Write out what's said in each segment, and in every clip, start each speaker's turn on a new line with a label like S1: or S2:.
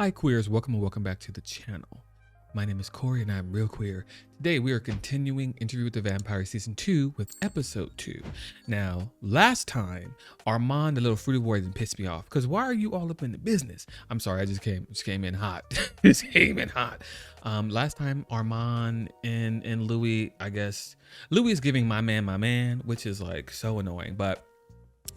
S1: Hi queers, welcome and welcome back to the channel. My name is Corey and I'm real queer. Today we are continuing Interview with the Vampire Season 2 with Episode 2. Now, last time, Armand, the little fruity boy, didn't piss me off. Because why are you all up in the business? I'm sorry, I just came in hot. Just came in hot. Last time, Armand and Louis, I guess, Louis is giving my man, which is like so annoying, but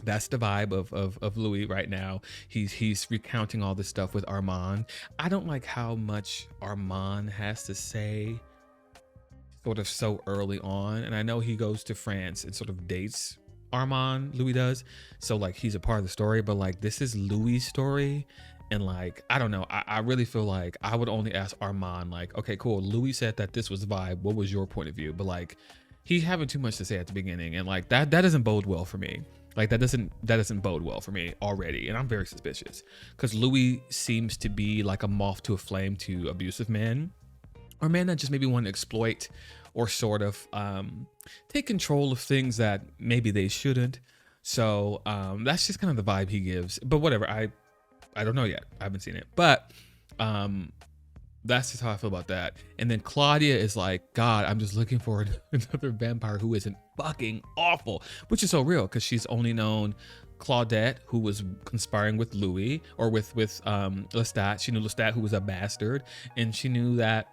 S1: that's the vibe of Louis right now. He's recounting all this stuff with Armand. I don't like how much Armand has to say sort of so early on. And I know he goes to France and sort of dates Armand, Louis does. So like he's a part of the story, but like this is Louis' story. And like, I don't know, I really feel like I would only ask Armand like, okay, cool. Louis said that this was the vibe. What was your point of view? But like, he's having too much to say at the beginning. And like that doesn't bode well for me. Like that doesn't bode well for me already, and I'm very suspicious because Louis seems to be like a moth to a flame to abusive men, or men that just maybe want to exploit or sort of take control of things that maybe they shouldn't. So that's just kind of the vibe he gives. But whatever, I don't know yet. I haven't seen it, but that's just how I feel about that. And then Claudia is like, God, I'm just looking for another vampire who isn't fucking awful, which is so real because she's only known Claudette, who was conspiring with Louis or with Lestat. She knew Lestat, who was a bastard, and she knew that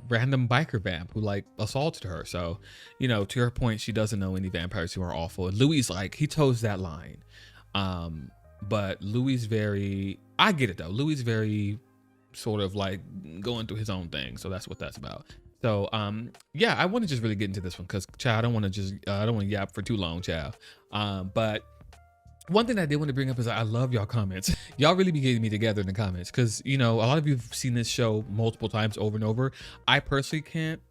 S1: random biker vamp who like assaulted her. So, you know, to her point, she doesn't know any vampires who are awful. And Louis like, he toes that line. But Louis very, I get it though. Louis very sort of like going through his own thing. So that's what that's about. So yeah, I want to just really get into this one because child, I don't want to yap for too long, child. But one thing I did want to bring up is I love y'all comments. Y'all really be getting me together in the comments because, you know, a lot of you have seen this show multiple times over and over. I personally can't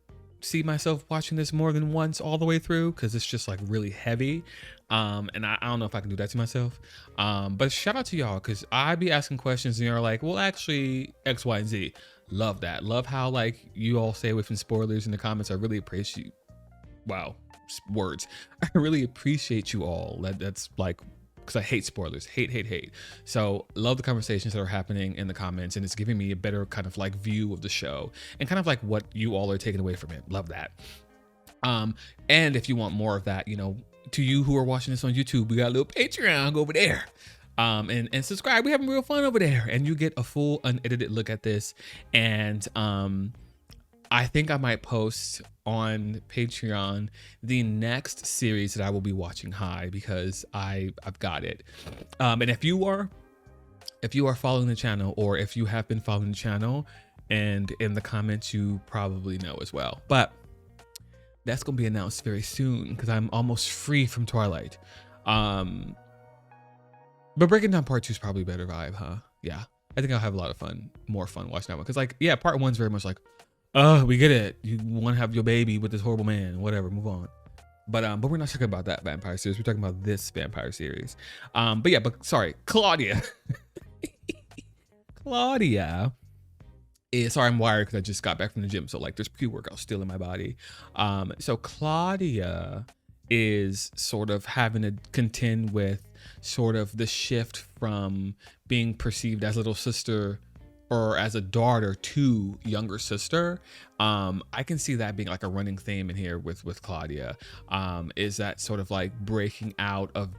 S1: see myself watching this more than once all the way through because it's just like really heavy. And I don't know if I can do that to myself. But shout out to y'all because I be asking questions and you're like, well, actually X, Y, and Z. Love that. Love how like you all stay away from spoilers in the comments. I really appreciate, wow, words. I really appreciate you all. That's like, because I hate spoilers, hate. So love the conversations that are happening in the comments, and it's giving me a better kind of like view of the show and kind of like what you all are taking away from it. Love that. And if you want more of that, you know, to you who are watching this on YouTube, we got a little Patreon over there. And subscribe. We're having real fun over there, and you get a full unedited look at this. And I think I might post on Patreon the next series that I will be watching high because I've got it. And if you are following the channel, or if you have been following the channel, and in the comments you probably know as well, but that's gonna be announced very soon because I'm almost free from Twilight. But breaking down part 2 is probably a better vibe, huh? Yeah, I think I'll have a lot of fun, more fun watching that one because like, yeah, part 1's very much like, oh, we get it. You want to have your baby with this horrible man, whatever, move on. But we're not talking about that vampire series. We're talking about this vampire series. Sorry, Claudia. Claudia is, sorry, I'm wired because I just got back from the gym. So like there's pre-workout still in my body. So Claudia is sort of having to contend with sort of the shift from being perceived as little sister or as a daughter to younger sister. I can see that being like a running theme in here with Claudia, is that sort of like breaking out of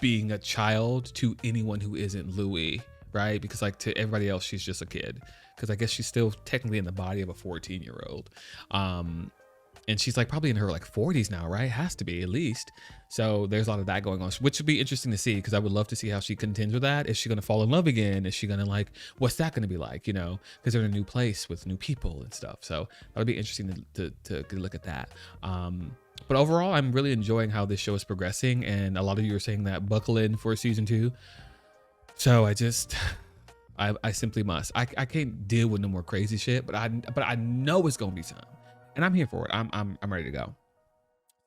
S1: being a child to anyone who isn't Louis, right? Because like to everybody else, she's just a kid. Because I guess she's still technically in the body of a 14-year-old. And she's like probably in her like 40s now, right? Has to be at least. So there's a lot of that going on, which would be interesting to see because I would love to see how she contends with that. Is she going to fall in love again? Is she going to like, what's that going to be like, you know, because they're in a new place with new people and stuff. So that would be interesting to get a look at that. But overall, I'm really enjoying how this show is progressing. And a lot of you are saying that buckle in for season 2. So I simply must. I can't deal with no more crazy shit, but I know it's going to be some. And I'm here for it. I'm ready to go.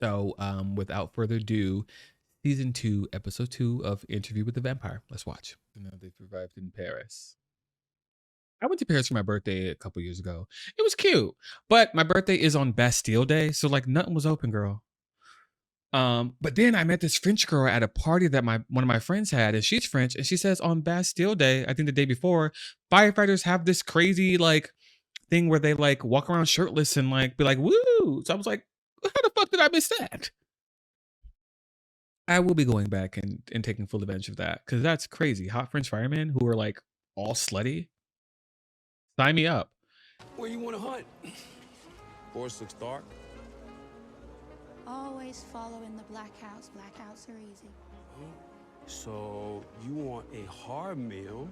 S1: So without further ado, season 2, episode 2 of Interview with the Vampire. Let's watch. Now they've arrived in Paris. I went to Paris for my birthday a couple years ago. It was cute, but my birthday is on Bastille Day, so like nothing was open, girl. But then I met this French girl at a party that one of my friends had, and she's French, and she says on Bastille Day, I think the day before, firefighters have this crazy like thing where they like walk around shirtless and like be like, woo. So I was like, how the fuck did I miss that? I will be going back and taking full advantage of that because that's crazy. Hot French firemen who are like all slutty. Sign me up.
S2: Where you want to hunt? Forest looks dark.
S3: Always follow in the black house. Blackouts are easy.
S2: So you want a hard meal,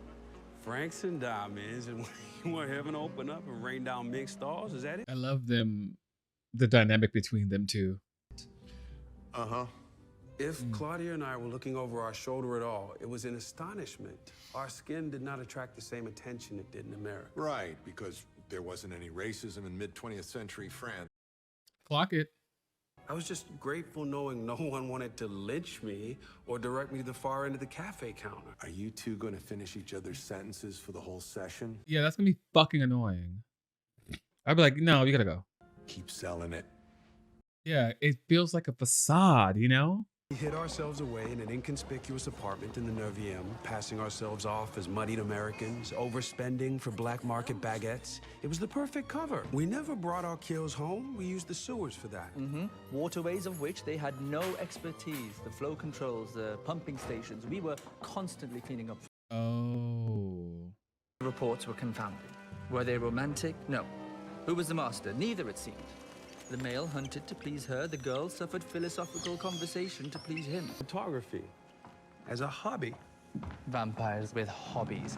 S2: Franks and diamonds, and you want heaven to open up and rain down mixed stars? Is that it?
S1: I love them, the dynamic between them two.
S2: Uh-huh. If Claudia and I were looking over our shoulder at all, it was in astonishment. Our skin did not attract the same attention it did in America.
S4: Right, because there wasn't any racism in mid-20th century France.
S1: Clock it.
S2: I was just grateful knowing no one wanted to lynch me or direct me to the far end of the cafe counter.
S4: Are you two going to finish each other's sentences for the whole session?
S1: Yeah, that's gonna be fucking annoying. I'd be like, no, you gotta go.
S4: Keep selling it.
S1: Yeah, it feels like a facade, you know?
S2: We hid ourselves away in an inconspicuous apartment in the 9e, passing ourselves off as muddied Americans, overspending for black market baguettes. It was the perfect cover. We never brought our kills home. We used the sewers for that.
S5: Waterways of which they had no expertise. The flow controls, the pumping stations. We were constantly cleaning up.
S1: Oh.
S5: Reports were confounding. Were they romantic? No. Who was the master? Neither, it seemed. The male hunted to please her. The girl suffered philosophical conversation to please him.
S2: Photography as a hobby.
S5: Vampires with hobbies.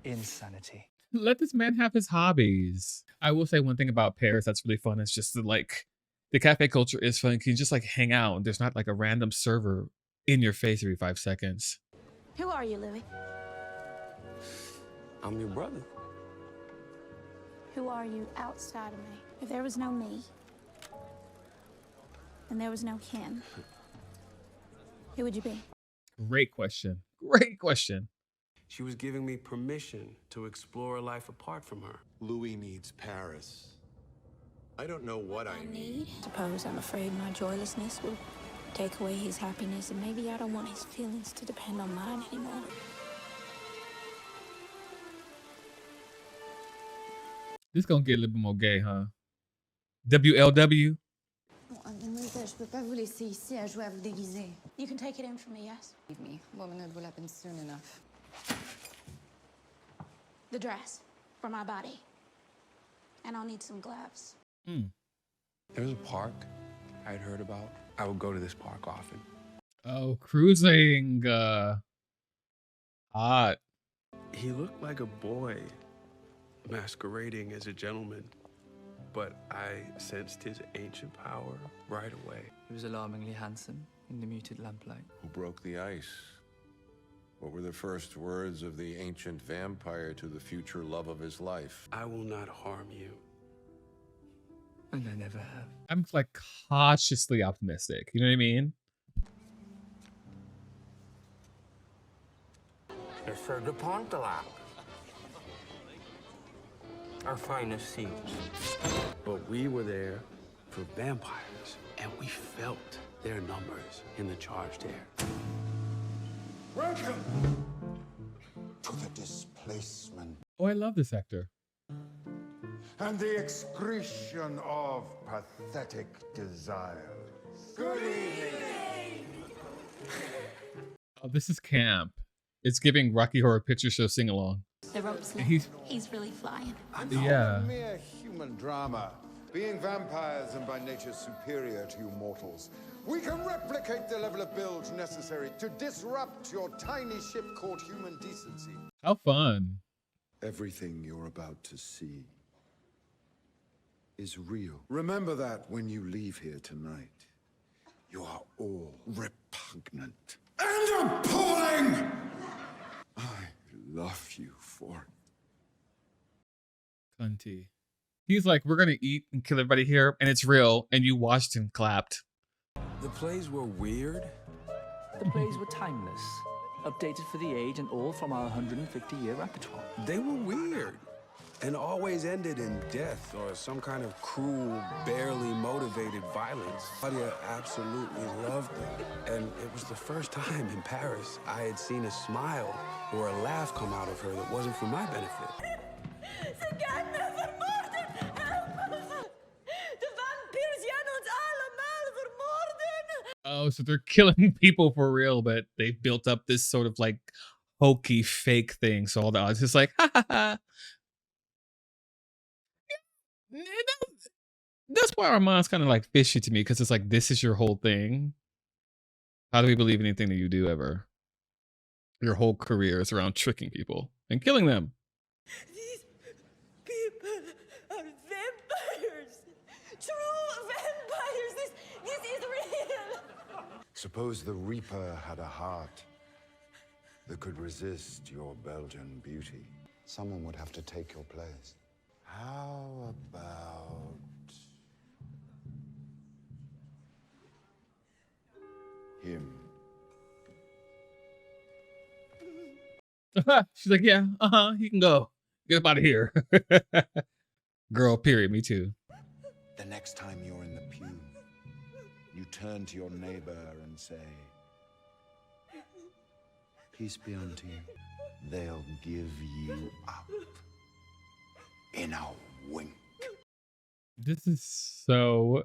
S5: Insanity.
S1: Let this man have his hobbies. I will say one thing about Paris that's really fun. It's just the cafe culture is fun. You can just like hang out. There's not like a random server in your face every 5 seconds.
S3: Who are you, Louis?
S2: I'm your brother.
S3: Who are you outside of me? If there was no me, and there was no kin, who would you be?
S1: Great question. Great question.
S2: She was giving me permission to explore a life apart from her.
S4: Louis needs Paris. I don't know what I need.
S3: Suppose I'm afraid my joylessness will take away his happiness, and maybe I don't want his feelings to depend on mine anymore.
S1: This gonna get a little bit more gay, huh? WLW.
S6: Mademoiselle, je peux pas vous laisser ici à jouer à vous déguiser.
S3: You can take it in from me, yes?
S6: Leave me. Womanhood will happen soon enough.
S3: The dress for my body. And I'll need some gloves.
S2: There's a park I'd heard about. I would go to this park often.
S1: Oh, cruising. Hot.
S2: He looked like a boy masquerading as a gentleman, but I sensed his ancient power right away.
S5: He was alarmingly handsome in the muted lamplight.
S4: Who broke the ice? What were the first words of the ancient vampire to the future love of his life?
S2: I will not harm you.
S5: And I never have.
S1: I'm like cautiously optimistic. You know what I mean?
S7: Monsieur de Pontelac. Our finest seats.
S2: But we were there for vampires, and we felt their numbers in the charged air.
S8: Welcome to the displacement
S1: Oh, I love this actor.
S8: and the excretion of pathetic desires. Good evening.
S1: Oh, this is camp. It's giving Rocky Horror Picture Show sing along.
S3: The rope's
S1: He's
S3: He's really flying.
S1: yeah.
S8: A mere human drama. Being vampires and by nature superior to you mortals, we can replicate the level of build necessary to disrupt your tiny ship called human decency.
S1: How fun.
S8: Everything you're about to see is real. Remember that when you leave here tonight. You are all repugnant and appalling! I love you for it.
S1: Cunty. He's like, we're gonna eat and kill everybody here, and it's real, and you watched and clapped.
S2: The plays were weird.
S5: The plays were timeless, updated for the age and all from our 150-year repertoire.
S2: They were weird. and always ended in death or some kind of cruel, barely motivated violence. Claudia absolutely loved them, and it was the first time in Paris I had seen a smile or a laugh come out of her that wasn't for my benefit.
S1: Oh, so they're killing people for real, but they've built up this sort of like hokey fake thing. So all the odds is like, ha ha ha. That's why Armand's kind of like fishy to me, because it's like, this is your whole thing. How do we believe anything that you do ever? Your whole career is around tricking people and killing them.
S9: These people are vampires. True vampires. This is real.
S8: Suppose the Reaper had a heart that could resist your Belgian beauty. Someone would have to take your place. How about... him?
S1: She's like, yeah, he can go. Get up out of here. Girl, period. Me too.
S8: The next time you're in the pew, you turn to your neighbor and say, peace be unto you. They'll give you up in a wink.
S1: This is so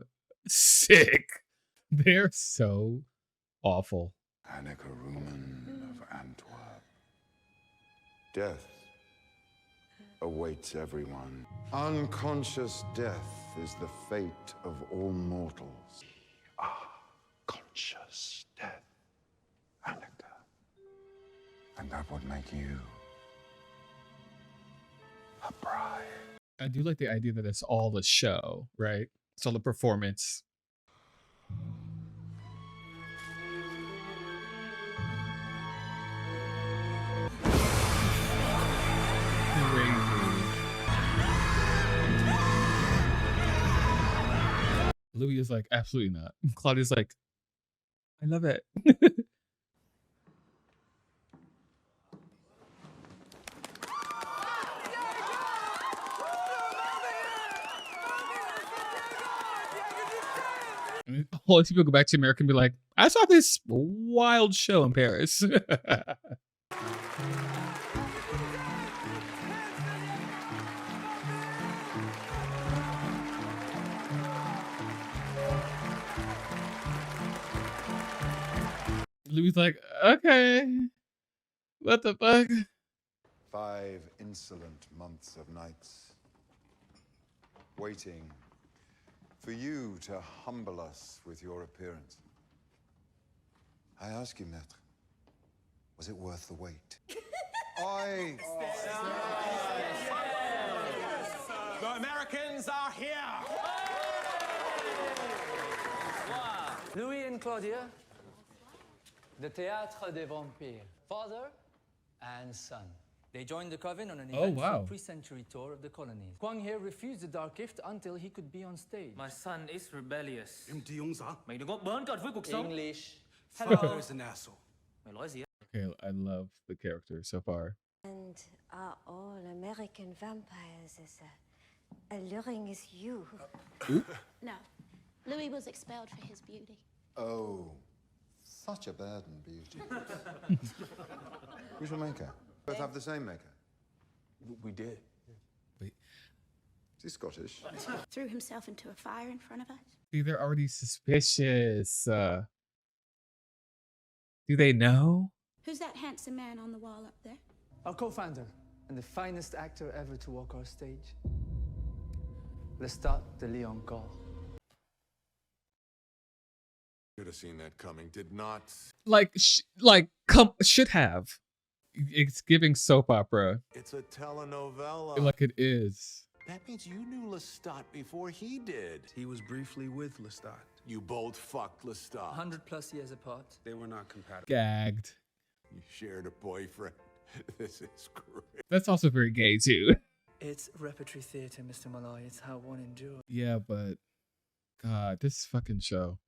S1: sick. They're so awful.
S8: Anneke Rumen of Antwerp. Death awaits everyone. Unconscious death is the fate of all mortals. Conscious death, Anneke. And that would make you a bride.
S1: I do like the idea that it's all a show, right? It's all a performance. Louis is like, absolutely not. Claudia's like, I love it. And all these people go back to America and be like, I saw this wild show in Paris. Louis like, okay, what the fuck?
S8: 5 insolent months of nights, waiting for you to humble us with your appearance. I ask you, Maître, was it worth the wait?
S7: The Americans are here.
S5: Louis and Claudia, the Théâtre des Vampires, father and son. They joined the coven on an eventful pre-century tour of the colonies. Kwang here refused the dark gift until he could be on stage.
S7: My son is rebellious. English.
S2: Father is an asshole.
S1: Okay, I love the character so far.
S6: And are all American vampires as alluring as you?
S3: No. Louis was expelled for his beauty.
S8: Oh, such a burden, beauty. Who's your maker? Both have the same maker.
S2: We did.
S1: Wait,
S8: Is he Scottish?
S3: Threw himself into a fire in front of us.
S1: see, they're already suspicious. Do they know?
S3: Who's that handsome man on the wall up there?
S5: Our co-founder and the finest actor ever to walk our stage, Lestat de Lioncourt.
S4: Should have seen that coming. Did not.
S1: Should have. It's giving soap opera.
S4: It's a telenovela.
S1: Like it is.
S4: That means you knew Lestat before he did.
S2: He was briefly with Lestat.
S4: You both fucked Lestat.
S5: 100+ years apart.
S2: They were not compatible.
S1: Gagged.
S4: You shared a boyfriend. This is great.
S1: That's also very gay too.
S5: It's repertory theatre, Mr. Malloy. It's how one endures.
S1: Yeah, but God, this fucking show.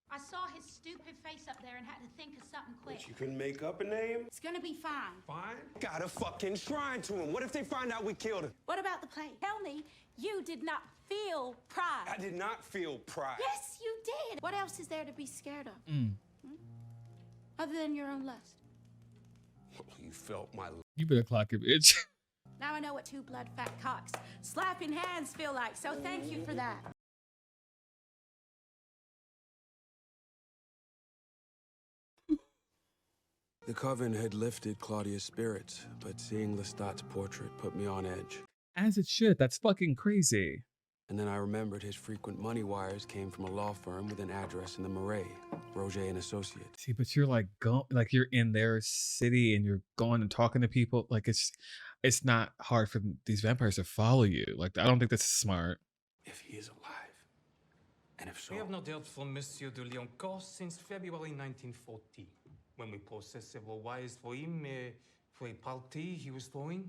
S3: I saw his
S10: stupid face up there and had to think of something quick.
S2: But you couldn't make up a name?
S10: It's gonna be fine.
S2: Fine. Got a fucking shrine to him. What if they find out we killed him?
S10: What about the play? Tell me you did not feel pride.
S2: I did not feel pride.
S10: Yes, you did. What else is there to be scared of? Other than your own lust.
S2: You felt my...
S1: You better clock it, bitch.
S10: Now I know what two blood fat cocks slapping hands feel like, so thank you for that.
S2: The coven had lifted Claudia's spirits, but seeing Lestat's portrait put me on edge.
S1: As it should. That's fucking crazy.
S2: And then I remembered his frequent money wires came from a law firm with an address in the Marais, Roger and Associates.
S1: See, but you're like like you're in their city and you're going and talking to people. Like it's not hard for these vampires to follow you. Like I don't think that's smart.
S2: If he is alive, and if so,
S7: We have not heard from Monsieur de Lioncourt since February 1940, when we processed several wires for him for a party he was throwing.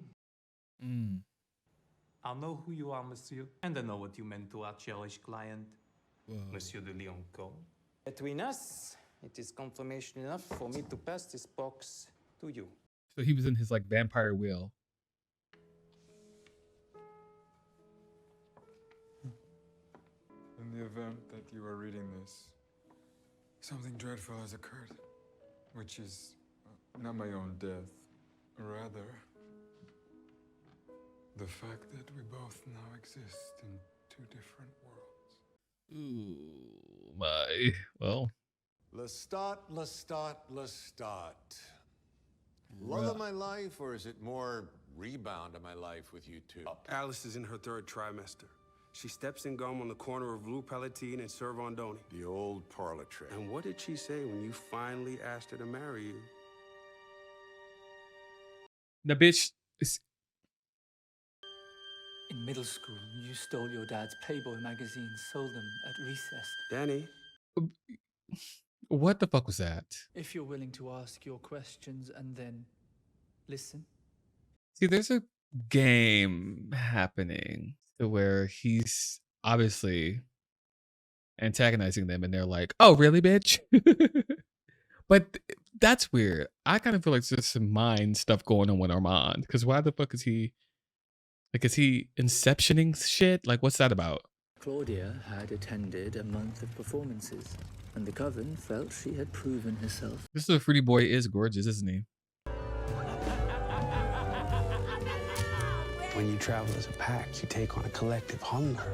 S7: I know who you are, monsieur, and I know what you meant to our cherished client, Monsieur de Lioncourt. Between us, it is confirmation enough for me to pass this box to you.
S1: So he was in his like vampire wheel.
S11: In the event that you are reading this, something dreadful has occurred, which is not my own death, rather the fact that we both now exist in two different worlds.
S1: Ooh, my. Well.
S4: Lestat, Lestat, Lestat. Love of my life, or is it more rebound of my life with you two?
S2: Alice is in her third trimester. She steps in gum on the corner of Rue Palatine and Servandoni.
S4: The old parlor trick.
S2: And what did she say when you finally asked her to marry you?
S1: The bitch.
S5: In middle school, you stole your dad's Playboy magazine, sold them at recess.
S2: Danny?
S1: What the fuck was that?
S5: If you're willing to ask your questions and then listen.
S1: See, there's a game happening where he's obviously antagonizing them and they're like, oh, really, bitch? But that's weird. I kind of feel like there's some mind stuff going on with Armand. Because why the fuck is he... Like, is he inceptioning shit? Like, what's that about?
S5: Claudia had attended a month of performances, and the coven felt she had proven herself.
S1: This little fruity boy is gorgeous, isn't he?
S2: When you travel as a pack, you take on a collective hunger.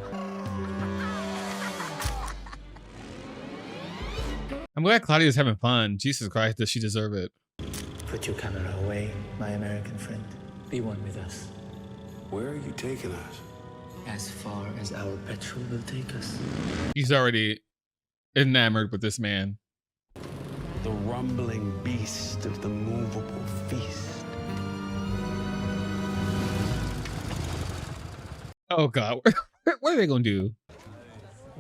S1: I'm glad Claudia's having fun. Jesus Christ, does she deserve it?
S5: Put your camera away, my American friend. Be one with us.
S2: Where are you taking us?
S5: As far as our petrol will take us.
S1: He's already enamored with this man.
S2: The rumbling beast of the movable feast.
S1: Oh God, what are they gonna do?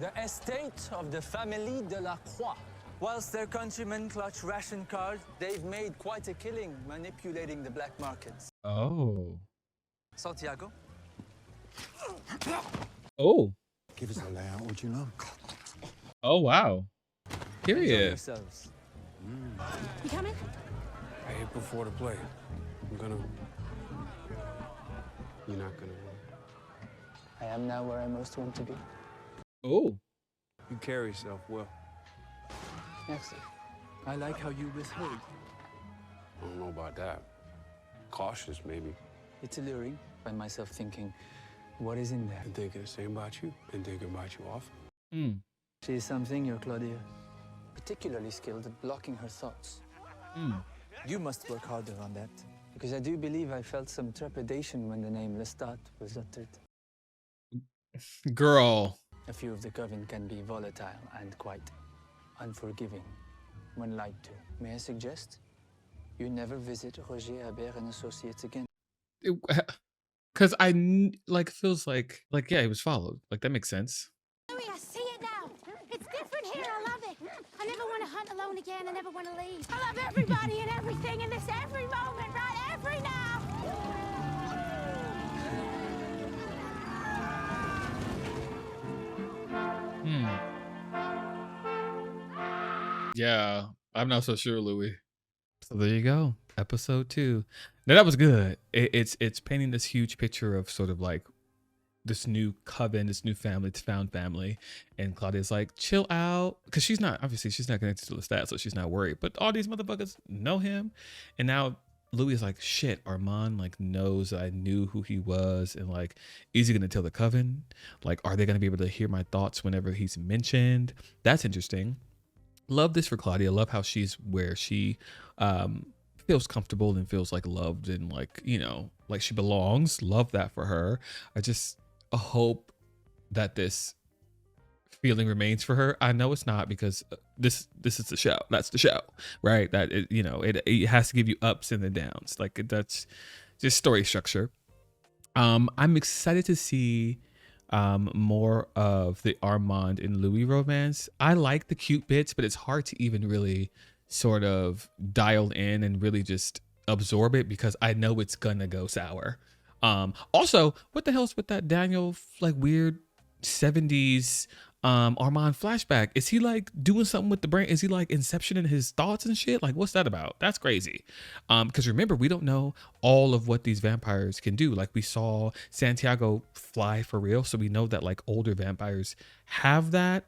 S5: The estate of the family de la Croix. Whilst their countrymen clutch ration cards, they've made quite a killing manipulating the black markets.
S1: Oh.
S5: Santiago?
S1: Oh.
S8: Give us a layout, would you know?
S1: Oh, wow.
S5: Enjoy
S1: Period.
S5: yourselves.
S10: You coming?
S2: I hit before the play. I'm gonna... You're not gonna...
S5: I am now where I most want to be.
S1: Oh.
S2: You carry yourself well.
S5: Merci. I like how you withhold.
S2: I don't know about that. Cautious, maybe.
S5: It's alluring. I find myself thinking, what is in there?
S2: And thinking the same about you. And thinking about you often.
S5: She is something, your Claudia. Particularly skilled at blocking her thoughts. You must work harder on that. Because I do believe I felt some trepidation when the name Lestat was uttered.
S1: Girl.
S5: A few of the coven can be volatile and quite unforgiving when lied to. May I suggest you never visit Roger Habert and Associates again?
S1: Because like feels like yeah, he was followed. Like that makes sense.
S10: Louis, I see it now. It's different here. I love it. I never want to hunt alone again. I never want to leave. I love everybody and everything in this every moment, right? Every now.
S1: Yeah, I'm not so sure, Louis. So there you go, episode 2. Now that was good. It's painting this huge picture of sort of like this new coven, this new family, this found family, and Claudia's like, chill out, because she's not connected to Lestat, so she's not worried. But all these motherfuckers know him, and now Louis is like, shit, Armand like knows that I knew who he was, and like, is he gonna tell the coven? Like, are they gonna be able to hear my thoughts whenever he's mentioned? That's interesting. Love this for Claudia. Love how she's where she feels comfortable and feels like loved and like, you know, like she belongs. Love that for her. I just hope that this feeling remains for her. I know it's not, because this is the show. That's the show, right? That it, you know, it has to give you ups and the downs. Like that's just story structure. I'm excited to see more of the Armand and Louis romance. I like the cute bits, but it's hard to even really sort of dial in and really just absorb it, because I know it's gonna go sour. Also, what the hell's with that Daniel like weird 70s Armand flashback? Is he like doing something with the brain? Is he like Inception in his thoughts and shit? Like, what's that about? That's crazy. Because remember, we don't know all of what these vampires can do. Like, we saw Santiago fly for real, so we know that like older vampires have that.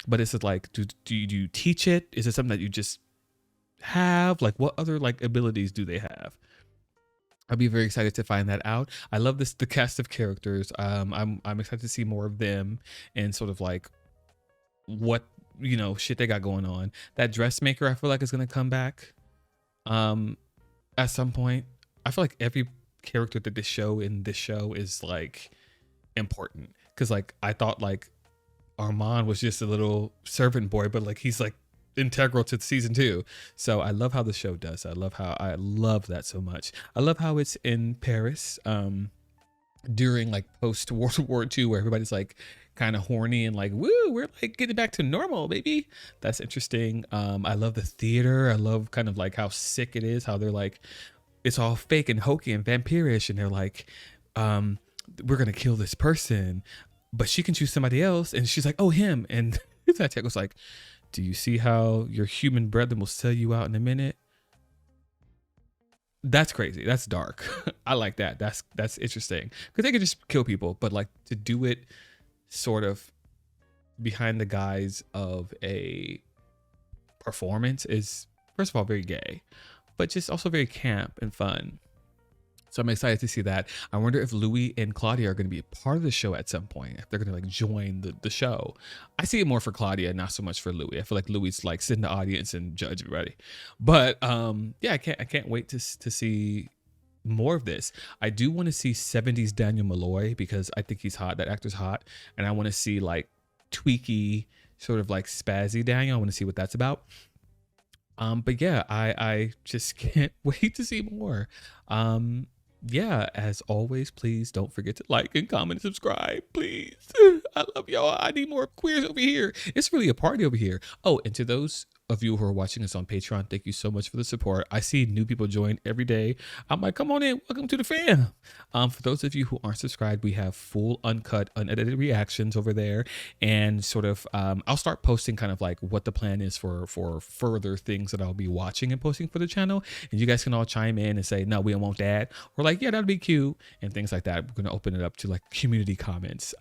S1: But is it like, do you teach it? Is it something that you just have? Like, what other like abilities do they have? I'll be very excited to find that out. I love the cast of characters. I'm excited to see more of them and sort of like what, you know, shit they got going on. That dressmaker, I feel like, is gonna come back at some point. I feel like every character that this show is like important, because like I thought like Armand was just a little servant boy, but like he's like integral to season 2. So I love how the show does. I love that so much. I love how it's in Paris during like post World War II, where everybody's like kind of horny and like, woo, we're like getting back to normal, baby. That's interesting. I love the theater. I love kind of like how sick it is, how they're like, it's all fake and hokey and vampirish, and they're like, we're gonna kill this person, but she can choose somebody else, and she's like, oh, him. And Santiago's like, do you see how your human brethren will sell you out in a minute? That's crazy. That's dark. I like that. That's interesting, because they could just kill people, but like to do it sort of behind the guise of a performance is, first of all, very gay, but just also very camp and fun. So I'm excited to see that. I wonder if Louis and Claudia are going to be a part of the show at some point, if they're going to like join the show. I see it more for Claudia, not so much for Louis. I feel like Louis like sit in the audience and judge everybody. But yeah, I can't wait to see more of this. I do want to see 70s Daniel Malloy, because I think he's hot. That actor's hot. And I want to see like tweaky, sort of like spazzy Daniel. I want to see what that's about. But yeah, I just can't wait to see more. Yeah, as always, please don't forget to like and comment and subscribe, please. I love y'all. I need more queers over here. It's really a party over here. Oh, and to those of you who are watching us on Patreon, thank you so much for the support. I see new people join every day. I'm like, come on in, welcome to the fam. For those of you who aren't subscribed, we have full uncut, unedited reactions over there, and sort of I'll start posting kind of like what the plan is for further things that I'll be watching and posting for the channel, and you guys can all chime in and say, no, we don't want that, or like, yeah, that'd be cute, and things like that. We're gonna open it up to like community comments.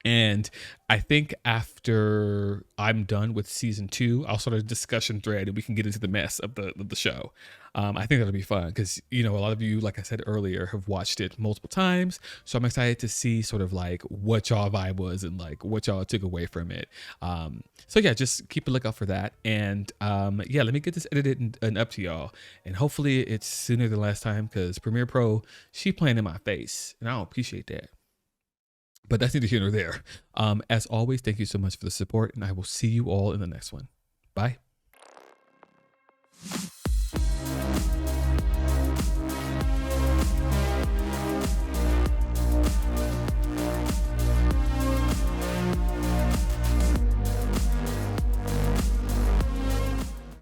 S1: And I think after I'm done with season 2, I'll start a discussion thread and we can get into the mess of the show. I think that'll be fun, because, you know, a lot of you, like I said earlier, have watched it multiple times. So I'm excited to see sort of like what y'all vibe was and like what y'all took away from it. So yeah, just keep a lookout for that. And yeah, let me get this edited and up to y'all. And hopefully it's sooner than last time, because Premiere Pro, she playing in my face, and I don't appreciate that. But that's neither here nor there. As always, thank you so much for the support, and I will see you all in the next one. Bye.